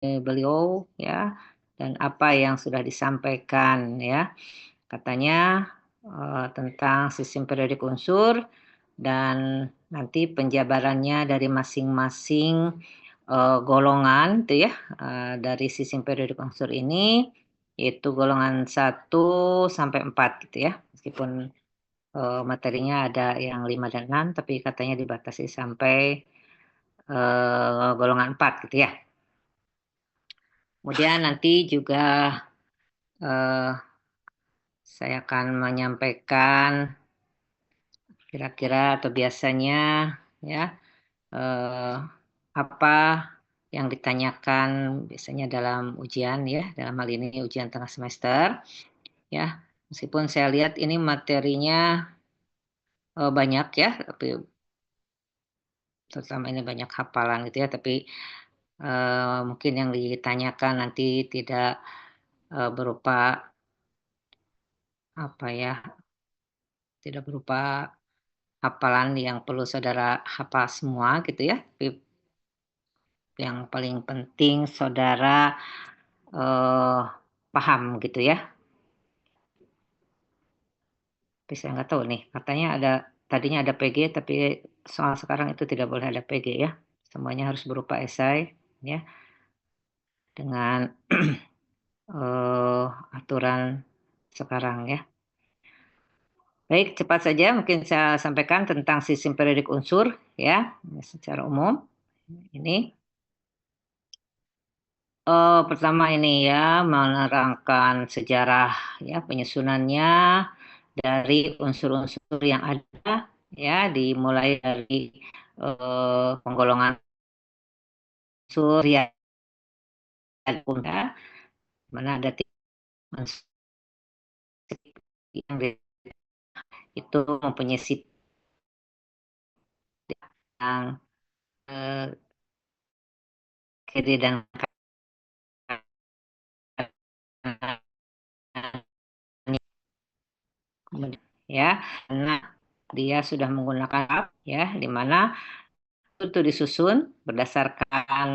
beliau ya, dan apa yang sudah disampaikan ya. Katanya, tentang sistem periodik unsur dan nanti penjabarannya dari masing-masing, golongan itu ya, dari sistem periodik unsur ini, yaitu golongan 1 sampai 4 gitu ya. Meskipun, materinya ada yang 5 dan 6, tapi katanya dibatasi sampai, golongan 4 gitu ya. Kemudian nanti juga, eee, saya akan menyampaikan kira-kira atau biasanya ya, eee, apa yang ditanyakan biasanya dalam ujian ya, dalam hal ini ujian tengah semester ya. Meskipun saya lihat ini materinya, banyak ya, tapi terutama ini banyak hafalan gitu ya, tapi, mungkin yang ditanyakan nanti tidak, berupa apa ya, tidak berupa hafalan yang perlu saudara hafal semua gitu ya, tapi yang paling penting saudara, eee, paham gitu ya. Tapi saya nggak tahu nih, katanya tadinya ada PG, tapi soal sekarang itu tidak boleh ada PG ya. Semuanya harus berupa esai ya, dengan, aturan sekarang ya. Baik, cepat saja mungkin saya sampaikan tentang sistem periodik unsur ya, secara umum. Ini, pertama ini ya, menerangkan sejarah ya, penyusunannya dari unsur-unsur yang ada ya, dimulai dari, penggolongan unsur ya, mana ada unsur yang itu mempunyai sifat yang, eee, kiri dan kanan ya, karena dia sudah menggunakan ya, di mana itu disusun berdasarkan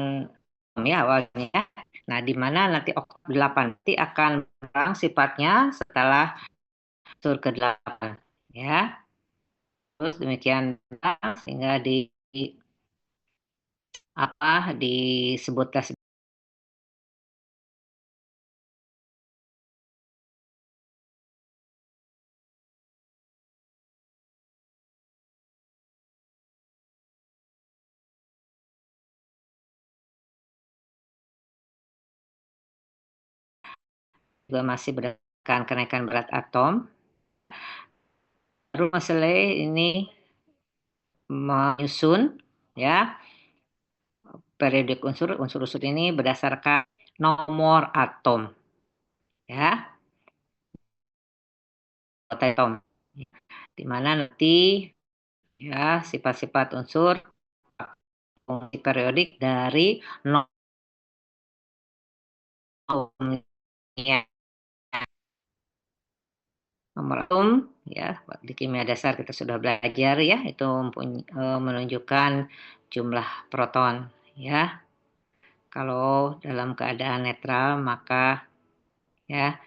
ya awalnya. Nah, di mana nanti 8 nanti akan berang sifatnya setelah unsur ke-8 ya. Terus demikian sehingga disebutlah juga masih berdasarkan kenaikan berat atom. Baru Moseley ini menyusun ya periodik unsur-unsur ini berdasarkan nomor atom ya, atom. Di mana nanti ya sifat-sifat unsur fungsi periodik dari atomnya. Nomor atom ya di kimia dasar kita sudah belajar ya, itu menunjukkan jumlah proton ya. Kalau dalam keadaan netral maka ya,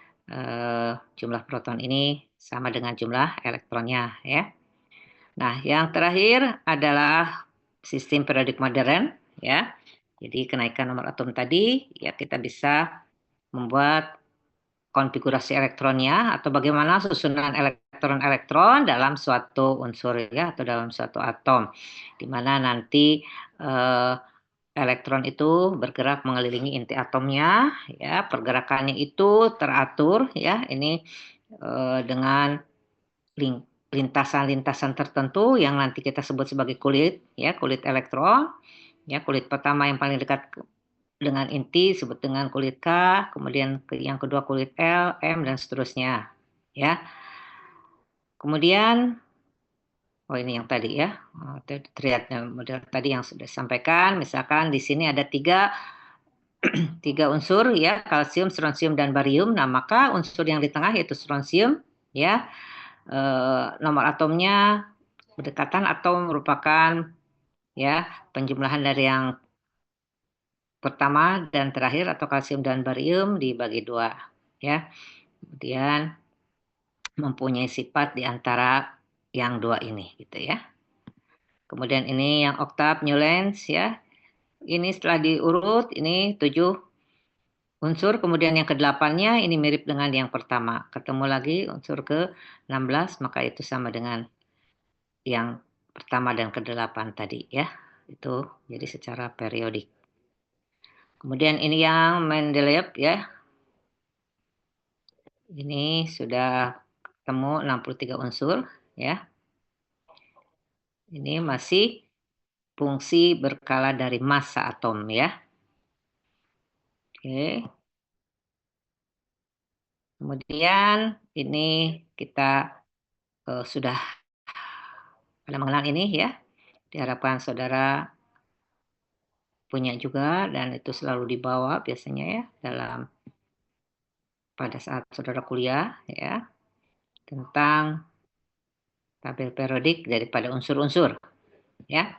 jumlah proton ini sama dengan jumlah elektronnya ya. Nah, yang terakhir adalah sistem periodik modern ya. Jadi kenaikan nomor atom tadi ya kita bisa membuat konfigurasi elektronnya atau bagaimana susunan elektron-elektron dalam suatu unsur ya atau dalam suatu atom. Di mana nanti, eee, elektron itu bergerak mengelilingi inti atomnya ya, pergerakannya itu teratur ya, ini, dengan lintasan-lintasan tertentu yang nanti kita sebut sebagai kulit ya, kulit elektron, ya kulit pertama yang paling dekat dengan inti disebut dengan kulit K, kemudian yang kedua kulit L, M, dan seterusnya ya. Kemudian ini yang tadi ya, triadnya model tadi yang sudah disampaikan, misalkan di sini ada tiga unsur ya, kalsium, strontium, dan barium. Nah, maka unsur yang di tengah yaitu strontium ya, nomor atomnya berdekatan atau merupakan ya penjumlahan dari yang pertama dan terakhir atau kalsium dan barium dibagi 2 ya. Kemudian mempunyai sifat di antara yang 2 ini gitu ya. Kemudian ini yang oktav Newlands ya. Ini setelah diurut ini 7 unsur, kemudian yang ke-8-nya ini mirip dengan yang pertama. Ketemu lagi unsur ke-16 maka itu sama dengan yang pertama dan ke-8 tadi ya. Itu jadi secara periodik. Kemudian ini yang Mendeleev ya. Ini sudah ketemu 63 unsur ya. Ini masih fungsi berkala dari massa atom ya. Oke. Kemudian ini kita sudah pada mengenal ini ya. Diharapkan saudara punya juga dan itu selalu dibawa biasanya ya dalam pada saat saudara kuliah ya tentang tabel periodik daripada unsur-unsur ya.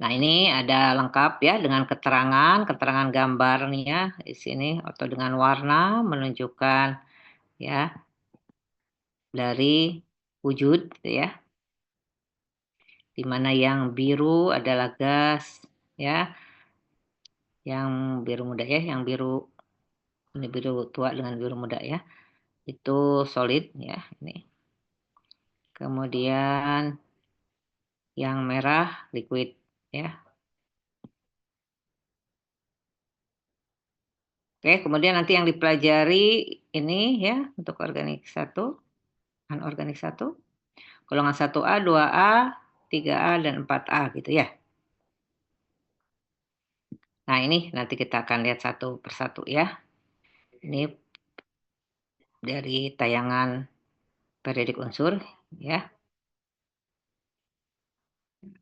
Nah, ini ada lengkap ya dengan keterangan gambarnya di sini atau dengan warna menunjukkan ya dari wujud gitu ya. Di mana yang biru adalah gas ya, yang biru muda ya, yang biru ini biru tua dengan biru muda ya. Itu solid ya ini. Kemudian yang merah liquid ya. Oke, kemudian nanti yang dipelajari ini ya untuk organik 1, anorganik 1, golongan 1A, 2A, 3A, dan 4A gitu ya. Nah, ini nanti kita akan lihat satu persatu ya. Ini dari tayangan periodik unsur ya.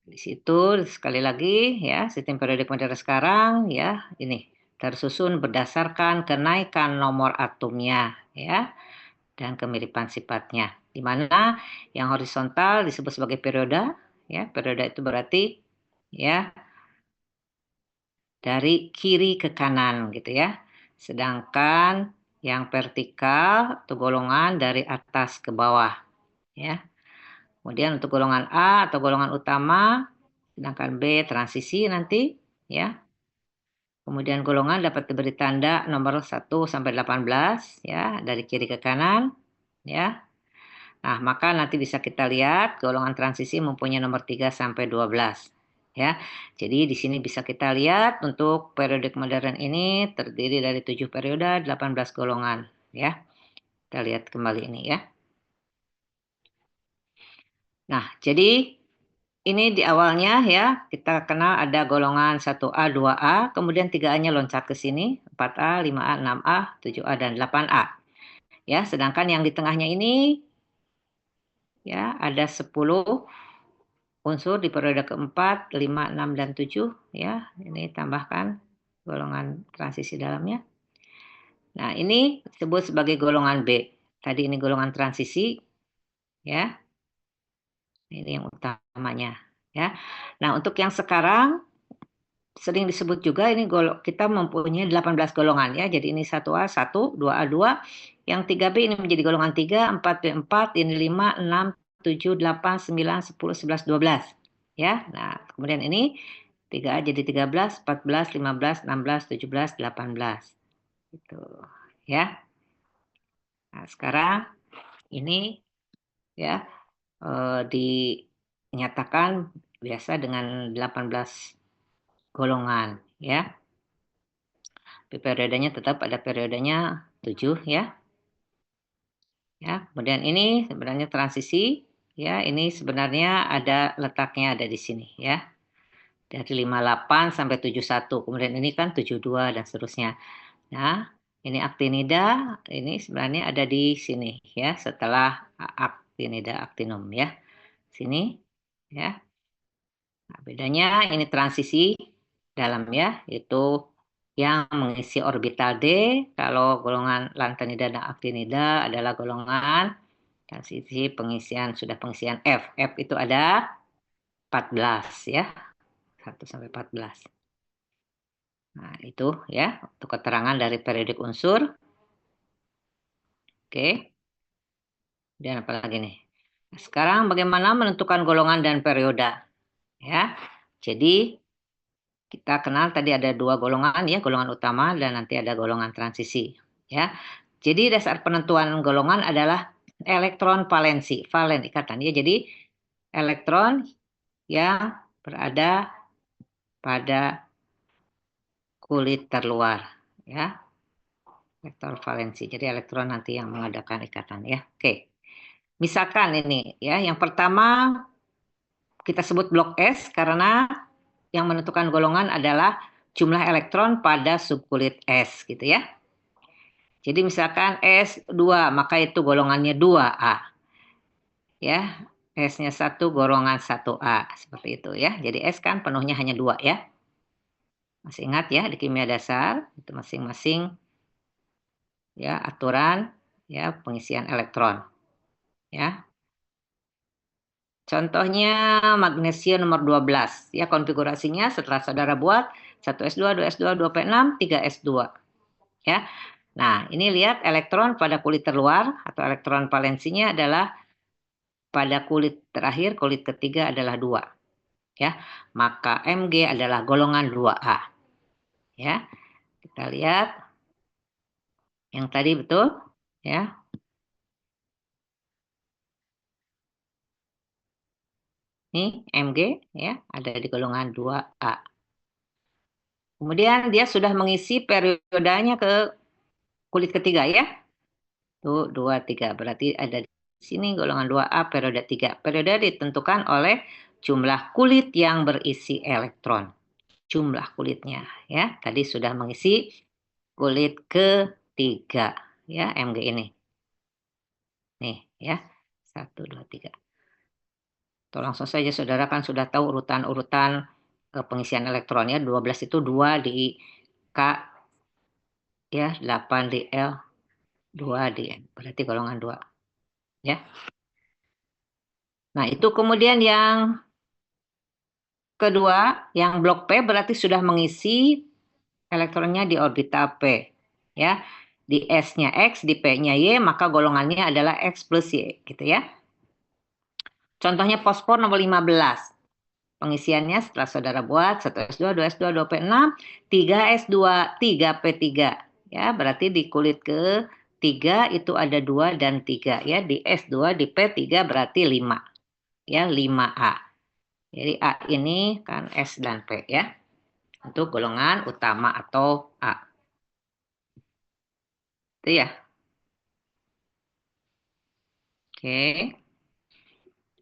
Di situ sekali lagi ya, sistem periodik modern sekarang ya, ini tersusun berdasarkan kenaikan nomor atomnya ya dan kemiripan sifatnya. Di mana yang horizontal disebut sebagai periode ya. Periode itu berarti ya dari kiri ke kanan gitu ya. Sedangkan yang vertikal atau golongan dari atas ke bawah ya. Kemudian untuk golongan A atau golongan utama, sedangkan B transisi nanti ya. Kemudian golongan dapat diberi tanda nomor 1 sampai 18 ya, dari kiri ke kanan ya. Nah, maka nanti bisa kita lihat golongan transisi mempunyai nomor 3 sampai 12 ya. Jadi di sini bisa kita lihat untuk periodik modern ini terdiri dari 7 periode, 18 golongan ya. Kita lihat kembali ini ya. Nah, jadi ini di awalnya ya, kita kenal ada golongan 1A, 2A, kemudian 3A-nya loncat ke sini, 4A, 5A, 6A, 7A, dan 8A. Ya, sedangkan yang di tengahnya ini ya ada 10 unsur di periode keempat, 5, 6, dan 7 ya. Ini tambahkan golongan transisi dalamnya. Nah, ini disebut sebagai golongan B. Tadi ini golongan transisi ya. Ini yang utamanya ya. Nah, untuk yang sekarang sering disebut juga ini kita mempunyai 18 golongan ya. Jadi ini 1A 1, 2A 2, yang 3B ini menjadi golongan 3, 4B 4, ini 5, 6, 7, 8, 9, 10, 11, 12 ya. Nah, kemudian ini 3A jadi 13, 14, 15, 16, 17, 18 gitu ya. Nah, sekarang ini ya dinyatakan biasa dengan 18 golongan ya. Periodenya tetap ada periodenya 7 ya. Ya, kemudian ini sebenarnya transisi ya, ini sebenarnya ada letaknya ada di sini ya. Dari 58 sampai 71. Kemudian ini kan 72 dan seterusnya. Nah, ini aktinida ini sebenarnya ada di sini ya, setelah aktinida aktinum ya. Sini ya. Nah, bedanya ini transisi dalam ya, itu yang mengisi orbital D, kalau golongan lantanida dan aktinida adalah golongan transisi pengisian F. F itu ada 14 ya, 1 sampai 14. Nah, itu ya untuk keterangan dari periodik unsur. Oke. Dan apa lagi nih? Nah, sekarang bagaimana menentukan golongan dan perioda? Ya. Jadi kita kenal tadi ada dua golongan ya, golongan utama dan nanti ada golongan transisi. Ya. Jadi dasar penentuan golongan adalah elektron valensi, valen ikatan ya. Jadi elektron yang berada pada kulit terluar ya. Vektor valensi. Jadi elektron nanti yang mengadakan ikatan ya. Oke. Misalkan ini ya, yang pertama kita sebut blok S karena yang menentukan golongan adalah jumlah elektron pada subkulit S gitu ya. Jadi misalkan S2 maka itu golongannya 2A ya. S-nya 1 golongan 1A seperti itu ya. Jadi S kan penuhnya hanya 2 ya. Masih ingat ya di kimia dasar itu masing-masing ya aturan ya pengisian elektron ya. Contohnya magnesium nomor 12 ya konfigurasinya setelah saudara buat 1S2, 2S2, 2P6, 3S2 ya. Nah, ini lihat elektron pada kulit terluar atau elektron valensinya adalah pada kulit terakhir, kulit ketiga adalah 2 ya. Maka Mg adalah golongan 2A ya. Kita lihat yang tadi betul ya. Ini Mg ya, ada di golongan 2A. Kemudian dia sudah mengisi periodanya ke kulit ketiga ya. Tuh 2, 3. Berarti ada di sini golongan 2A periode 3. Periode ditentukan oleh jumlah kulit yang berisi elektron. Jumlah kulitnya ya. Tadi sudah mengisi kulit ketiga ya Mg ini. Nih ya. 1, 2, 3. Tuh langsung saja saudara kan sudah tahu urutan-urutan pengisian elektronnya. 12 itu 2 di K ya, 8 di L, 2 di N. Berarti golongan 2 ya. Nah, itu kemudian yang kedua, yang blok P berarti sudah mengisi elektronnya di orbital P. Ya. Di S-nya X, di P-nya Y, maka golongannya adalah X plus Y. Gitu ya. Contohnya fosfor nomor 15. Pengisiannya setelah saudara buat 1S2, 2S2, 2P6, 3S2, 3P3. Ya, berarti di kulit ke-3 itu ada 2 dan 3. Ya, di S2, di P3 berarti 5. Ya, 5A. Jadi A ini kan S dan P ya. Untuk golongan utama atau A. Itu ya. Oke.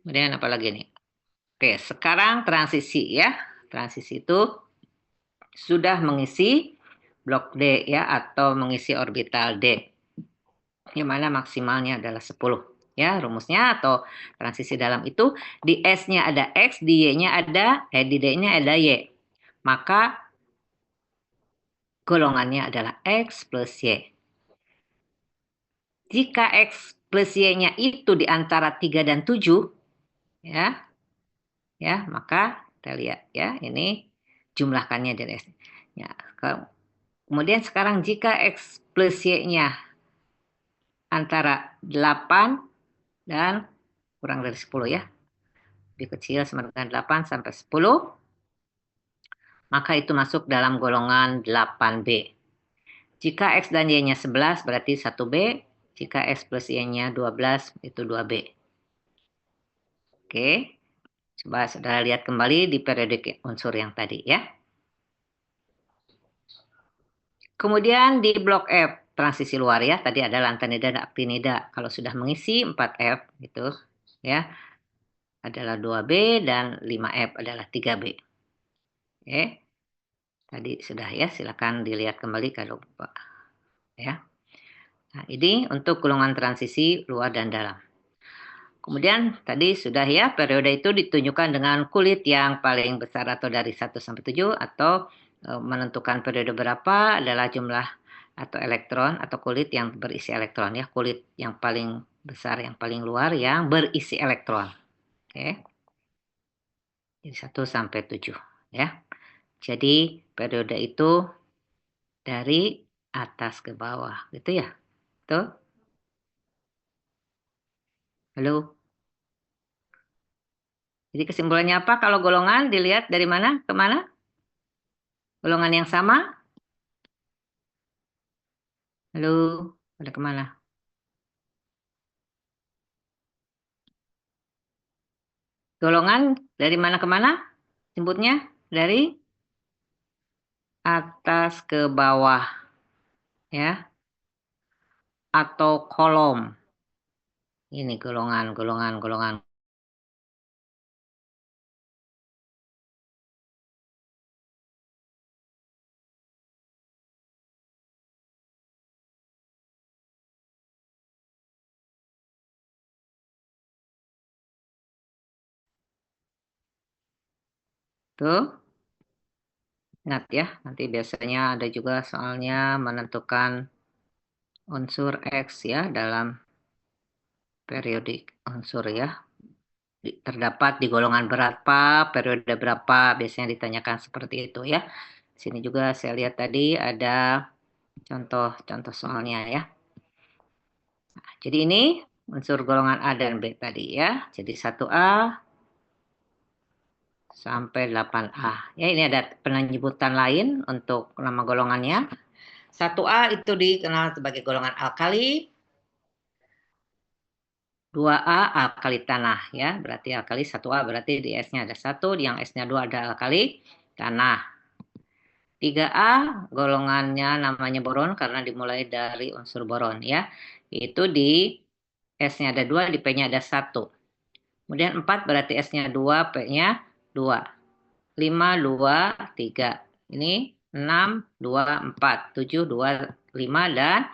Kemudian apa lagi nih? Oke, sekarang transisi ya. Transisi itu sudah mengisi blok D ya atau mengisi orbital D. Yang mana maksimalnya adalah 10. Ya, rumusnya atau transisi dalam itu di S-nya ada X, di Y-nya ada di D-nya ada Y. Maka golongannya adalah X plus Y. Jika X plus Y-nya itu di antara 3 dan 7, ya, ya, maka kita lihat ya, ini jumlahkannya dari S. Ya, kemudian sekarang jika X plus Y-nya antara 8 dan kurang dari 10 ya, lebih kecil sama dengan 8 sampai 10, maka itu masuk dalam golongan 8B. Jika X dan Y-nya 11 berarti 1B, jika X plus Y-nya 12 itu 2B. Oke, coba saudara lihat kembali di periodik unsur yang tadi ya. Kemudian di blok F, transisi luar ya, tadi ada lantanida dan aktinida. Kalau sudah mengisi 4F gitu ya, adalah 2B dan 5F adalah 3B. Oke, tadi sudah ya, silakan dilihat kembali kalau lupa ya. Nah, ini untuk golongan transisi luar dan dalam. Kemudian tadi sudah ya, periode itu ditunjukkan dengan kulit yang paling besar atau dari 1 sampai 7 atau menentukan periode berapa adalah jumlah atau elektron atau kulit yang berisi elektron ya, kulit yang paling besar yang paling luar yang berisi elektron. Oke. Jadi 1 sampai 7 ya. Jadi periode itu dari atas ke bawah, gitu ya? Tuh, halo? Jadi kesimpulannya apa kalau golongan dilihat dari mana ke mana? Golongan yang sama? Halo? Pada ke mana? Golongan dari mana ke mana? Sebutnya dari atas ke bawah, ya, atau kolom. Ini golongan, golongan, golongan. Tuh, ingat ya, nanti biasanya ada juga soalnya menentukan unsur X ya dalam periodik unsur ya. Terdapat di golongan berapa, periode berapa, biasanya ditanyakan seperti itu ya. Sini juga saya lihat tadi ada contoh-contoh soalnya ya. Jadi ini unsur golongan A dan B tadi ya. Jadi 1A sampai 8A. Ya, ini ada penyebutan lain untuk nama golongannya. 1A itu dikenal sebagai golongan alkali. 2A alkali tanah ya. Berarti alkali 1A berarti di S-nya ada 1, di yang S-nya 2 ada alkali tanah. 3A golongannya namanya boron karena dimulai dari unsur boron ya. Itu di S-nya ada 2, di P-nya ada 1. Kemudian 4 berarti S-nya 2, P-nya 2. 5, 2, 3. Ini 6, 2, 4. 7, 2, 5, dan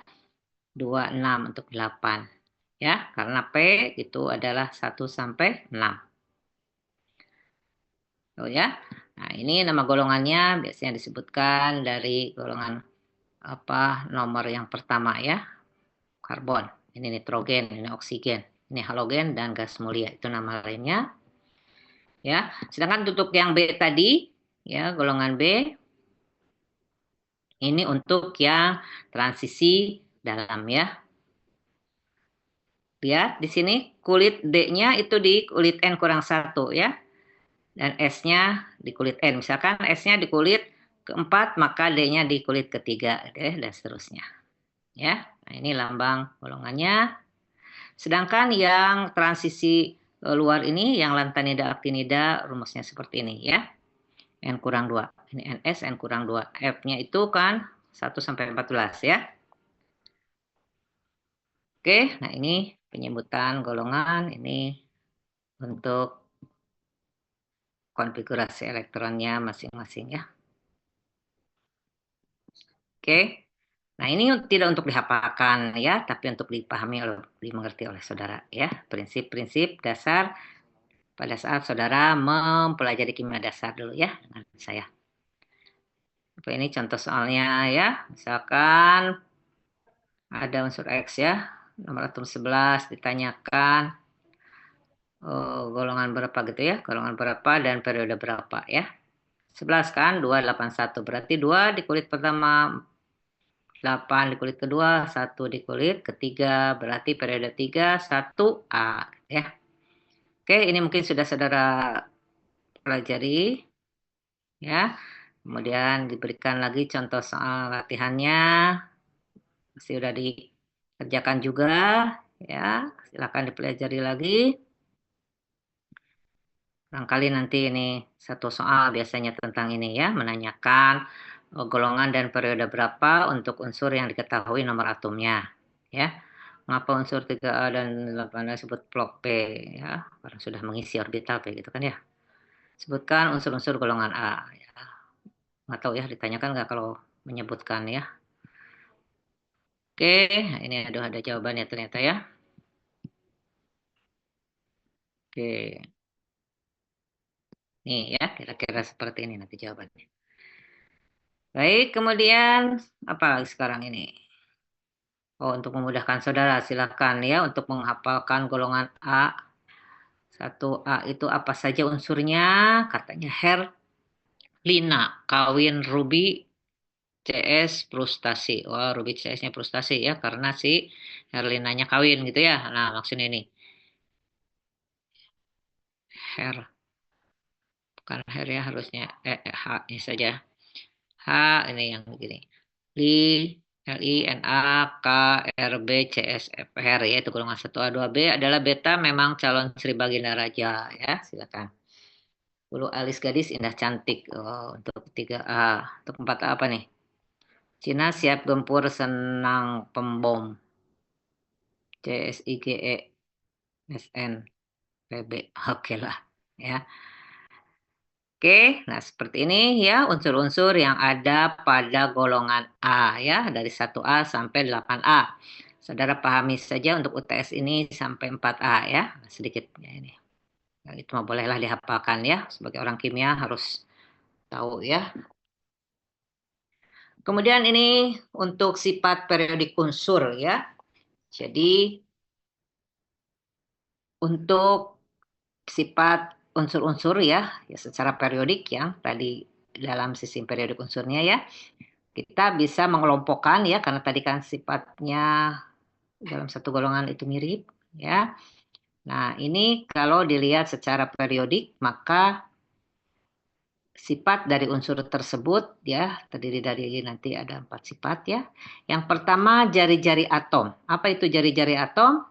2, 6 untuk 8. Ya, karena P itu adalah 1 sampai 6. Oh ya. Nah, ini nama golongannya biasanya disebutkan dari golongan apa nomor yang pertama ya, karbon. Ini nitrogen, ini oksigen, ini halogen dan gas mulia. Itu nama lainnya. Ya. Sedangkan untuk yang B tadi, ya, golongan B ini untuk yang transisi dalam ya. Lihat di sini kulit D-nya itu di kulit N kurang 1 ya. Dan S-nya di kulit N. Misalkan S-nya di kulit keempat, maka D-nya di kulit ketiga, dan seterusnya. Ya, nah ini lambang golongannya. Sedangkan yang transisi luar ini, yang lantanida aktinida, rumusnya seperti ini ya. N kurang 2. Ini NS, N kurang 2. F-nya itu kan 1 sampai 14 ya. Oke, nah ini penyebutan golongan, ini untuk konfigurasi elektronnya masing-masing ya. Oke, nah ini tidak untuk dihafalkan ya, tapi untuk dipahami oleh, dimengerti oleh saudara ya. Prinsip-prinsip dasar pada saat saudara mempelajari kimia dasar dulu ya dengan saya. Oke, ini contoh soalnya ya. Misalkan ada unsur X ya, nomor atom 11 ditanyakan golongan berapa gitu ya, golongan berapa dan periode berapa ya. 11 kan 281 berarti 2 di kulit pertama, 8 di kulit kedua, 1 di kulit ketiga, berarti periode 3 1A ya. Oke, ini mungkin sudah saudara pelajari ya. Kemudian diberikan lagi contoh soal latihannya. Pasti sudah dikerjakan juga ya. Silakan dipelajari lagi. Barangkali nanti ini satu soal biasanya tentang ini ya, menanyakan golongan dan periode berapa untuk unsur yang diketahui nomor atomnya ya. Mengapa unsur 3A dan 8A disebut blok P ya, karena sudah mengisi orbital P gitu kan ya. Sebutkan unsur-unsur golongan A ya. Nggak tahu ya, ditanyakan nggak kalau menyebutkan ya. Oke, ini ada jawabannya ternyata ya. Oke, nih ya, kira-kira seperti ini nanti jawabannya. Baik, kemudian apa lagi sekarang ini? Oh, untuk memudahkan saudara, silakan ya untuk menghafalkan golongan A. 1A itu apa saja unsurnya? Katanya Herlina, kawin Ruby, CS frustasi. Wah, Ruby CS-nya frustasi ya karena si Herlinanya kawin gitu ya. Nah, maksudnya ini Her, bukan Her ya harusnya H ini saja. H ini yang begini. Li LINA KRB CSFR ya itu golongan 1A 2B adalah beta memang calon Sri Baginda Raja ya silakan. Bulu alis gadis indah cantik. Oh, untuk 3A. Untuk 4A apa nih? Cina siap gempur senang pembom. CSIGE SN PB. Oke lah ya. Oke, nah seperti ini ya unsur-unsur yang ada pada golongan A ya dari 1A sampai 8A. Saudara pahami saja untuk UTS ini sampai 4A ya, sedikit ya ini. Nah, itu mah bolehlah dihafalkan ya, sebagai orang kimia harus tahu ya. Kemudian ini untuk sifat periodik unsur ya. Jadi untuk sifat unsur-unsur ya, ya secara periodik yang tadi dalam sistem periodik unsurnya ya. Kita bisa mengelompokkan ya karena tadi kan sifatnya dalam satu golongan itu mirip ya. Nah, ini kalau dilihat secara periodik maka sifat dari unsur tersebut ya terdiri dari nanti ada 4 sifat ya. Yang pertama jari-jari atom. Apa itu jari-jari atom?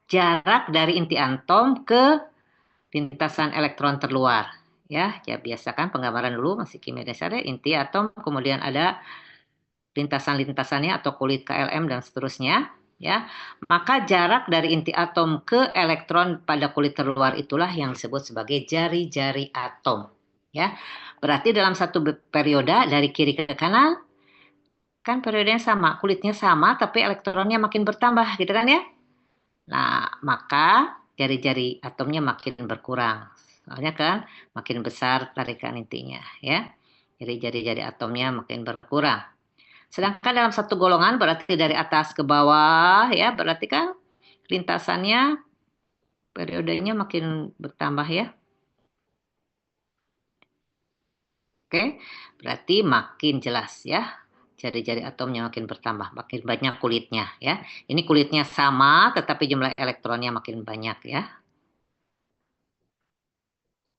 Jarak dari inti atom ke lintasan elektron terluar. Ya, ya biasakan penggambaran dulu masih kimia dasar ya, inti atom kemudian ada lintasan-lintasannya atau kulit KLM dan seterusnya ya. Maka jarak dari inti atom ke elektron pada kulit terluar itulah yang disebut sebagai jari-jari atom ya. Berarti dalam satu periode dari kiri ke kanan kan periodenya sama, kulitnya sama tapi elektronnya makin bertambah gitu kan ya. Nah, maka jari-jari atomnya makin berkurang. Soalnya kan makin besar tarikan intinya ya. Jadi jari-jari atomnya makin berkurang. Sedangkan dalam satu golongan berarti dari atas ke bawah ya, berarti kan lintasannya periodenya makin bertambah ya. Oke, berarti makin jelas ya. Jari-jari atomnya makin bertambah, makin banyak kulitnya ya. Ini kulitnya sama tetapi jumlah elektronnya makin banyak ya.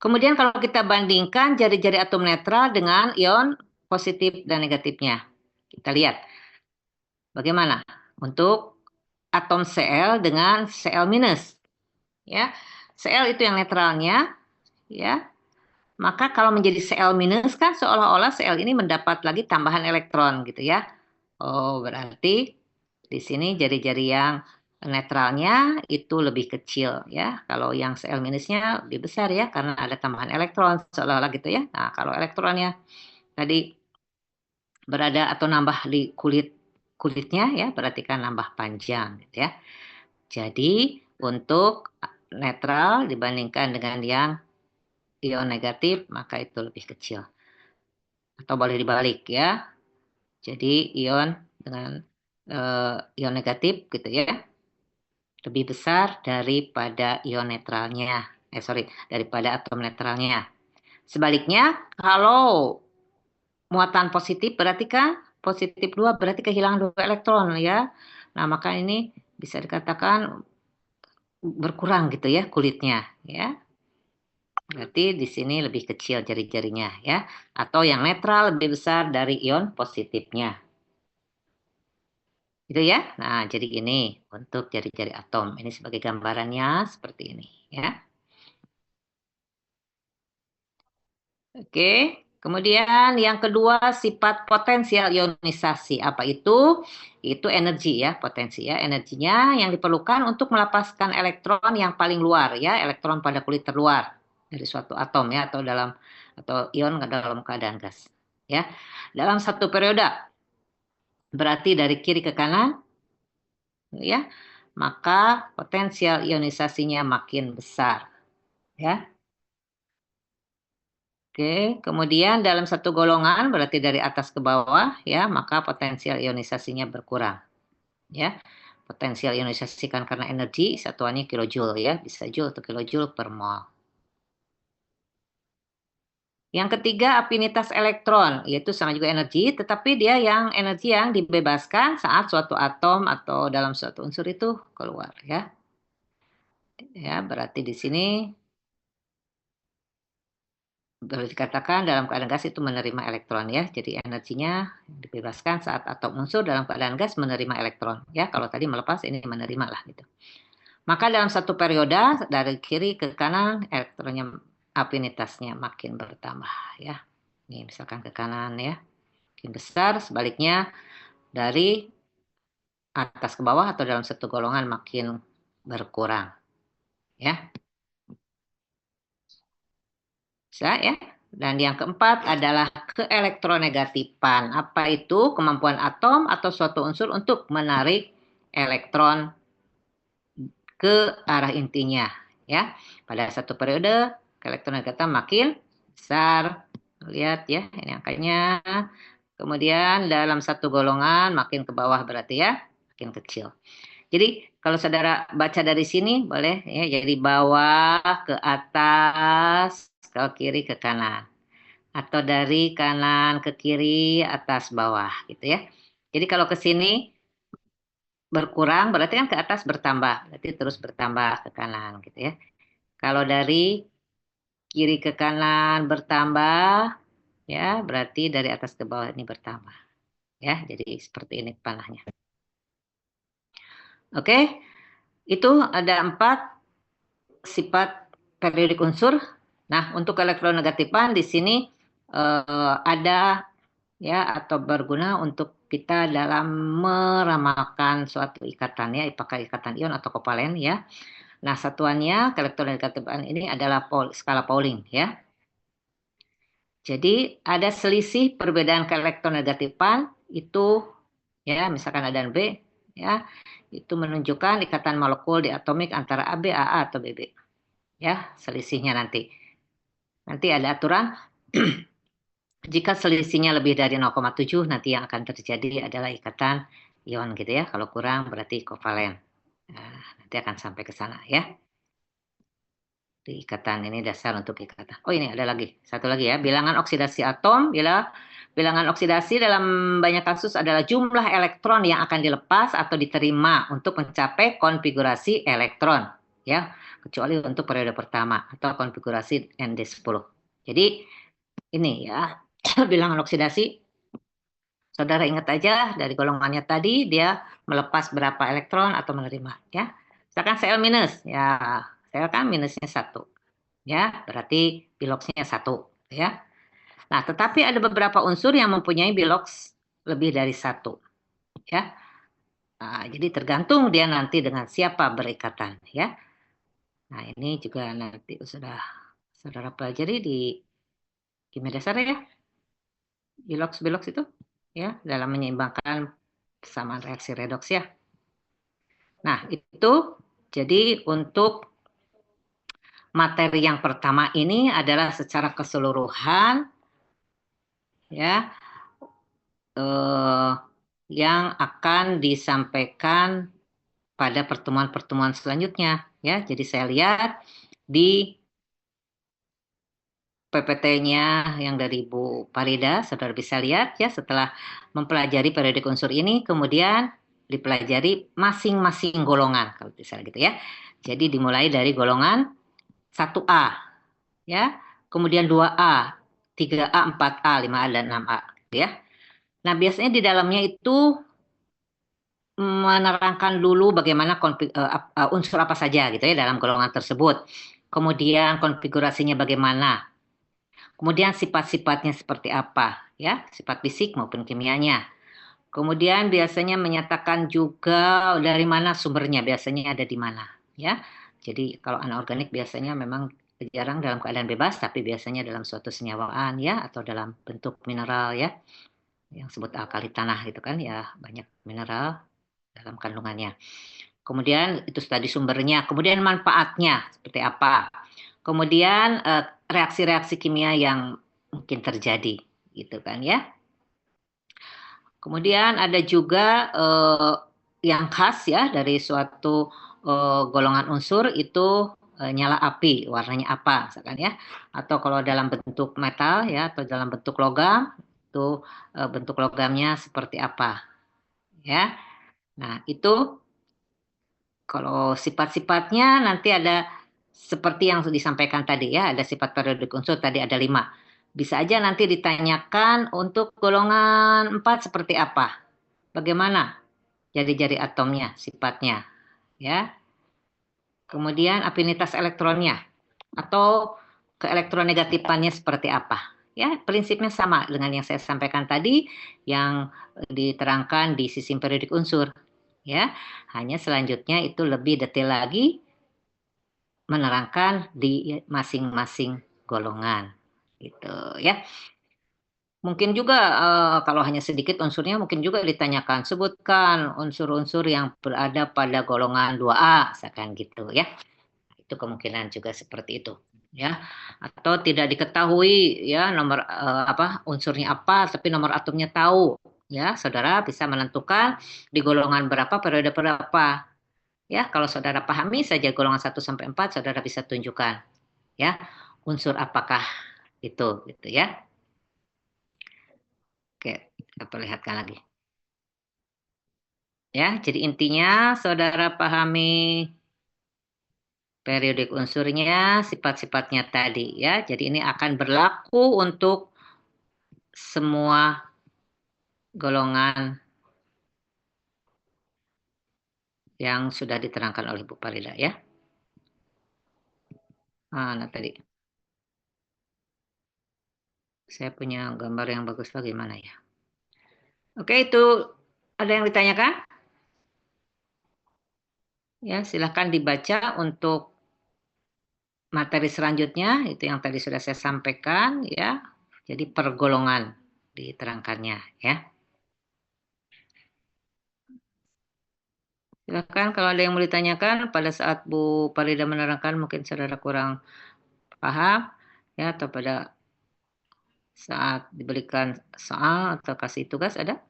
Kemudian kalau kita bandingkan jari-jari atom netral dengan ion positif dan negatifnya. Kita lihat bagaimana untuk atom Cl dengan Cl minus. Ya, Cl itu yang netralnya, ya. Maka kalau menjadi Cl minus kan seolah-olah Cl ini mendapat lagi tambahan elektron gitu ya. Oh, berarti di sini jari-jari yang netralnya itu lebih kecil ya. Kalau yang Cl minusnya lebih besar ya karena ada tambahan elektron seolah-olah gitu ya. Nah, kalau elektronnya tadi berada atau nambah di kulitnya ya berarti kan nambah panjang gitu ya. Jadi untuk netral dibandingkan dengan yang ion negatif maka itu lebih kecil. Atau boleh dibalik ya. Jadi ion dengan ion negatif gitu ya lebih besar daripada ion netralnya. Sorry, daripada atom netralnya. Sebaliknya, kalau muatan positif berarti kan positif 2 berarti kehilangan 2 elektron ya. Nah, maka ini bisa dikatakan berkurang gitu ya kulitnya ya. Berarti di sini lebih kecil jari-jarinya ya. Atau yang netral lebih besar dari ion positifnya. Gitu ya. Nah, jadi gini untuk jari-jari atom. Ini sebagai gambarannya seperti ini ya. Oke. Kemudian yang kedua sifat potensial ionisasi. Apa itu? Itu energi ya, potensi ya. Energinya yang diperlukan untuk melepaskan elektron yang paling luar ya, elektron pada kulit terluar dari suatu atom ya atau ion dalam keadaan gas. Ya. Dalam satu periode berarti dari kiri ke kanan ya, maka potensial ionisasinya makin besar ya. Oke, kemudian dalam satu golongan berarti dari atas ke bawah ya, maka potensial ionisasinya berkurang ya. Potensial ionisasi kan karena energi satuannya kilojoule ya, bisa joule atau kilojoule per mol. Yang ketiga, afinitas elektron, yaitu sama juga energi, tetapi dia energi yang dibebaskan saat suatu atom atau dalam suatu unsur itu keluar, ya. Ya, berarti di sini boleh dikatakan dalam keadaan gas itu menerima elektron, ya. Jadi energinya dibebaskan saat atom unsur dalam keadaan gas menerima elektron, ya. Kalau tadi melepas, ini menerima lah gitu. Maka dalam satu periode dari kiri ke kanan elektronnya afinitasnya makin bertambah, ya. Ini misalkan ke kanan, ya, makin besar, sebaliknya dari atas ke bawah atau dalam satu golongan makin berkurang, ya. Bisa, ya. Dan yang keempat adalah keelektronegatifan. Apa itu? Kemampuan atom atau suatu unsur untuk menarik elektron ke arah intinya, ya. Pada satu periode keelektronegatifitan makin besar. Lihat, ya, ini angkanya. Kemudian dalam satu golongan makin ke bawah berarti, ya, makin kecil. Jadi kalau saudara baca dari sini boleh, ya, jadi bawah ke atas, ke kiri ke kanan, atau dari kanan ke kiri, atas bawah, gitu, ya. Jadi kalau ke sini berkurang berarti kan ke atas bertambah, berarti terus bertambah ke kanan, gitu, ya. Kalau dari kiri ke kanan bertambah, ya, berarti dari atas ke bawah ini bertambah, ya. Jadi seperti ini panahnya. Oke, itu ada 4 sifat periodik unsur. Nah, untuk elektronegatifan di sini ada, ya, atau berguna untuk kita dalam meramalkan suatu ikatan, ya, apakah ikatan ion atau kovalen, ya. Nah, satuannya elektronegatifan ini adalah skala Pauling, ya. Jadi ada selisih perbedaan keelektronegatifan itu, ya, misalkan A dan B, ya, itu menunjukkan ikatan molekul diatomik antara AB, AA atau BB, ya, selisihnya nanti. Nanti ada aturan jika selisihnya lebih dari 0,7 nanti yang akan terjadi adalah ikatan ion gitu, ya. Kalau kurang berarti kovalen. Nah, nanti akan sampai ke sana, ya. Di ikatan ini dasar untuk ikatan. Oh, ini ada lagi, satu lagi, ya. Bilangan oksidasi atom, bilangan oksidasi dalam banyak kasus adalah jumlah elektron yang akan dilepas atau diterima untuk mencapai konfigurasi elektron, ya. Kecuali untuk periode pertama atau konfigurasi ND10. Jadi ini, ya, bilangan oksidasi, saudara ingat aja dari golongannya tadi dia melepas berapa elektron atau menerima, ya. Misalkan Cl minus, ya, Cl kan minusnya 1, ya, berarti biloxnya 1, ya. Nah, tetapi ada beberapa unsur yang mempunyai bilox lebih dari 1, ya. Nah, jadi tergantung dia nanti dengan siapa berikatan, ya. Nah, ini juga nanti sudah saudara pelajari di kimia dasar, ya, bilox itu, ya, dalam menyeimbangkan persamaan reaksi redoks, ya. Nah, itu jadi untuk materi yang pertama ini adalah secara keseluruhan, ya, yang akan disampaikan pada pertemuan-pertemuan selanjutnya, ya. Jadi saya lihat di PPT-nya yang dari Bu Farida, saudara bisa lihat, ya, setelah mempelajari periodik unsur ini, kemudian dipelajari masing-masing golongan, kalau bisa gitu, ya. Jadi dimulai dari golongan 1A, ya, kemudian 2A, 3A, 4A, 5A, dan 6A, ya. Nah, biasanya di dalamnya itu menerangkan dulu bagaimana unsur apa saja gitu, ya, dalam golongan tersebut. Kemudian konfigurasinya bagaimana. Kemudian sifat-sifatnya seperti apa, ya, sifat fisik maupun kimianya. Kemudian biasanya menyatakan juga dari mana sumbernya, biasanya ada di mana, ya. Jadi kalau anorganik biasanya memang jarang dalam keadaan bebas, tapi biasanya dalam suatu senyawaan, ya, atau dalam bentuk mineral, ya, yang sebut alkali tanah gitu kan, ya, banyak mineral dalam kandungannya. Kemudian itu tadi sumbernya, kemudian manfaatnya seperti apa. Kemudian reaksi-reaksi kimia yang mungkin terjadi, gitu kan, ya. Kemudian ada juga yang khas, ya, dari suatu golongan unsur itu nyala api, warnanya apa misalkan ya. Atau kalau dalam bentuk metal ya atau dalam bentuk logam itu bentuk logamnya seperti apa ya. Nah, itu kalau sifat-sifatnya nanti ada seperti yang disampaikan tadi ya, ada sifat periodik unsur tadi ada 5. Bisa aja nanti ditanyakan untuk golongan 4 seperti apa? Bagaimana jari-jari atomnya, sifatnya ya. Kemudian afinitas elektronnya atau keelektronegatifannya seperti apa. Ya, prinsipnya sama dengan yang saya sampaikan tadi yang diterangkan di sistem periodik unsur. Ya, hanya selanjutnya itu lebih detail lagi menerangkan di masing-masing golongan. Gitu ya. Mungkin juga kalau hanya sedikit unsurnya mungkin juga ditanyakan sebutkan unsur-unsur yang berada pada golongan 2A misalkan gitu ya. Itu kemungkinan juga seperti itu ya. Atau tidak diketahui ya nomor unsurnya apa tapi nomor atomnya tahu ya. Saudara bisa menentukan di golongan berapa periode berapa. Ya, kalau saudara pahami saja golongan 1 sampai 4 saudara bisa tunjukkan ya unsur apakah itu gitu ya. Oke, kita perlihatkan lagi. Ya, jadi intinya saudara pahami periodik unsurnya, sifat-sifatnya tadi ya. Jadi ini akan berlaku untuk semua golongan yang sudah diterangkan oleh Bu Farida ya. Nah tadi saya punya gambar yang bagus lagi mana ya. Oke, itu ada yang ditanyakan? Ya, silahkan dibaca untuk materi selanjutnya, itu yang tadi sudah saya sampaikan ya. Jadi per golongan diterangkannya ya. Silakan kalau ada yang mau ditanyakan pada saat Bu Farida menerangkan mungkin saudara kurang paham ya atau pada saat diberikan soal atau kasih tugas ada?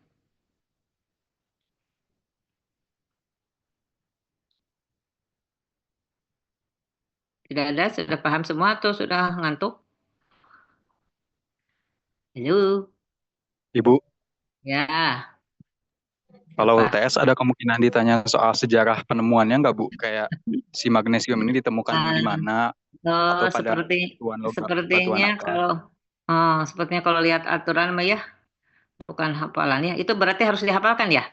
Tidak ada, sudah paham semua atau sudah ngantuk? Halo. Ibu, Ya, kalau apa? UTS ada kemungkinan ditanya soal sejarah penemuannya nggak, Bu? Kayak si magnesium ini ditemukan di Ah, mana oh, atau pada seperti batuan sepertinya apa? kalau sepertinya kalau lihat aturan mah ya bukan hafalannya. Itu berarti harus dihafalkan ya?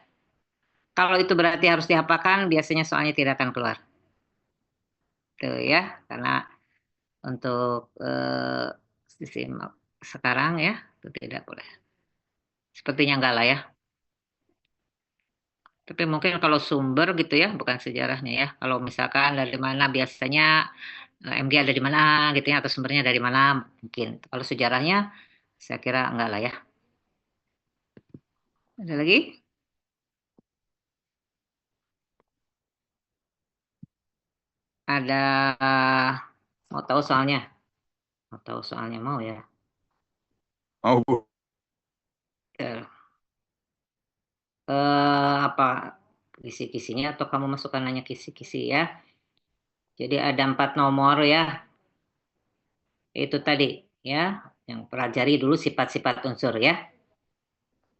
Kalau itu berarti harus dihafalkan, biasanya soalnya tidak akan keluar. Tuh ya, karena untuk sistem sekarang ya, itu tidak boleh. Sepertinya enggak lah ya. Tapi mungkin kalau sumber gitu ya, bukan sejarahnya ya. Kalau misalkan dari mana biasanya MG ada di mana gitu ya, atau sumbernya dari mana mungkin. Kalau sejarahnya, saya kira enggak lah ya. Ada lagi? Ada mau tahu soalnya? Mau tahu soalnya mau ya? Oh, Bu. Ya. Apa kisi-kisinya atau kamu masukkan nanya kisi-kisi ya? Jadi ada 4 nomor ya, itu tadi ya, yang pelajari dulu sifat-sifat unsur ya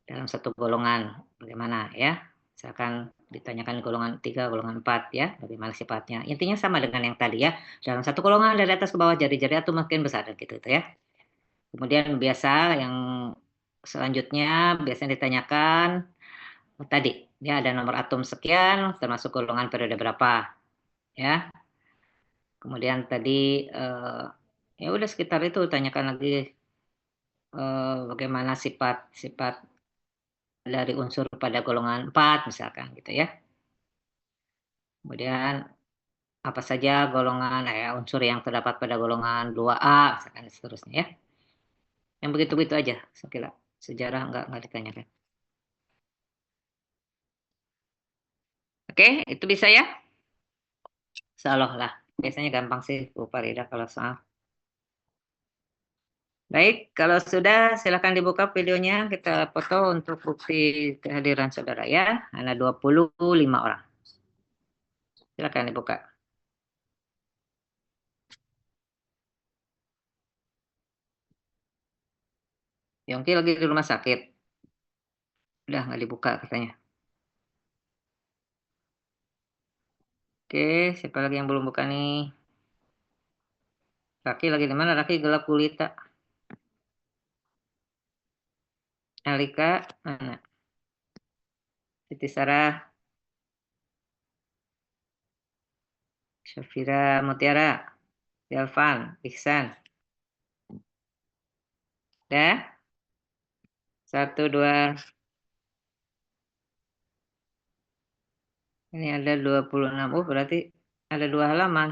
dalam satu golongan bagaimana ya. Misalkan ditanyakan golongan 3, golongan 4 ya, bagaimana sifatnya. Intinya sama dengan yang tadi ya. Dalam satu golongan dari atas ke bawah jari-jari atau makin besar gitu itu ya. Kemudian biasa yang selanjutnya biasanya ditanyakan tadi ya ada nomor atom sekian termasuk golongan periode berapa ya. Kemudian tadi ya udah sekitar itu tanyakan lagi bagaimana sifat-sifat dari unsur pada golongan 4 misalkan gitu ya. Kemudian apa saja golongan unsur yang terdapat pada golongan 2A misalkan dan seterusnya ya. Yang begitu-begitu aja saya kira. Sejarah enggak ditanyakan. Oke, itu bisa ya? Insyaallah lah. Biasanya gampang sih Bu Farida kalau soal. Baik, kalau sudah silakan dibuka videonya, kita foto untuk bukti kehadiran saudara ya. Ada 25 orang. Silakan dibuka. Yongki lagi di rumah sakit. Udah nggak dibuka katanya. Oke, siapa lagi yang belum buka nih? Raki lagi di mana? Raki gelap gulita. Alika mana? Siti Sarah, Syafira Mutiara, Delvan, Iksan. Dah? Satu, dua. Ini ada 26. Oh, berarti ada 2 halaman.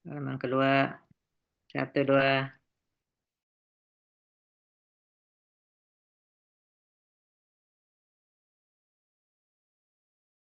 Halaman kedua. Satu, dua.